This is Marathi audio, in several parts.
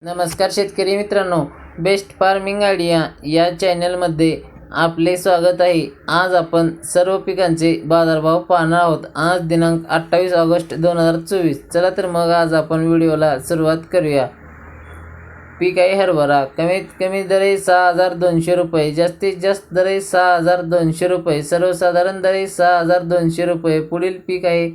नमस्कार शेतकरी मित्रांनो, बेस्ट फार्मिंग आयडिया या चॅनलमध्ये आपले स्वागत आहे। आज आपण सर्व पिकांचे बाजारभाव पाहणार आहोत। आज दिनांक 28 ऑगस्ट 2024। चला तर मग आज आपण व्हिडिओला सुरुवात करूया। पीक आहे हरभरा। कमीत कमी दर आहे 6200 रुपये, जास्तीत जास्त दर आहे 6200 रुपये, सर्वसाधारण दर आहे 6200 रुपये। पुढील पीक आहे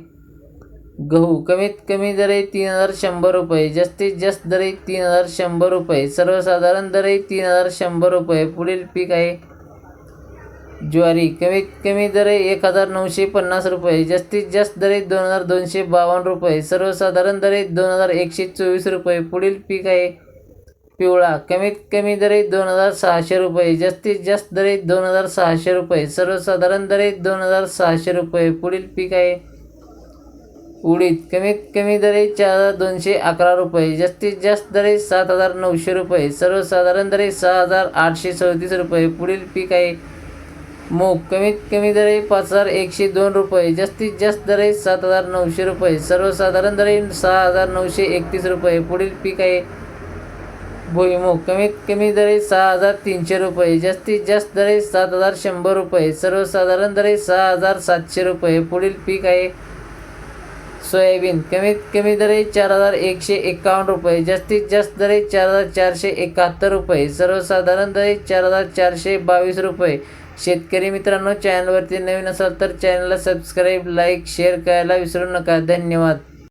गहू। कमीत कमी दर आहे 3100 रुपये, जास्तीत जास्त दर आहे 3100 रुपये, सर्वसाधारण दर आहे 3100 रुपये। पुढील पीक आहे ज्वारी। कमीत कमी दर आहे 1950 रुपये, जास्तीत जास्त दर आहे 2252 रुपये, सर्वसाधारण दर आहे 2124 रुपये। पुढील पीक आहे पिवळा। कमीत कमी दर आहे 2600 रुपये, जास्तीत जास्त दर आहे 2600 रुपये, सर्वसाधारण दर आहे 2600 रुपये। पुढील पीक आहे उडीद। कमीत कमी दर आहे 4211 रुपये, जास्तीत जास्त दर आहे 7900 रुपये, सर्वसाधारण दर आहे 6834 रुपये। पुढील पीक आहे मूग। कमीत कमी दर आहे 5102 रुपये, जास्तीत जास्त दर आहे 7900 रुपये, सर्वसाधारण दर आहे 6931 रुपये। पुढील पीक आहे भुईमूग। कमीत कमी दर आहे 6300 रुपये, जास्तीत जास्त दर आहे 7100 रुपये, सर्वसाधारण दर आहे 6700 रुपये। पुढील पीक आहे सोयाबीन। कमीत कमी दर आहे 4151 रुपये, जास्तीत जास्त दर आहे 4471 रुपये, सर्वसाधारण दर आहे 4422 रुपये। शेतकरी मित्रांनो, चॅनलवरती नवीन असाल तर चॅनलला सबस्क्राईब, लाईक, शेअर करायला विसरू नका। धन्यवाद।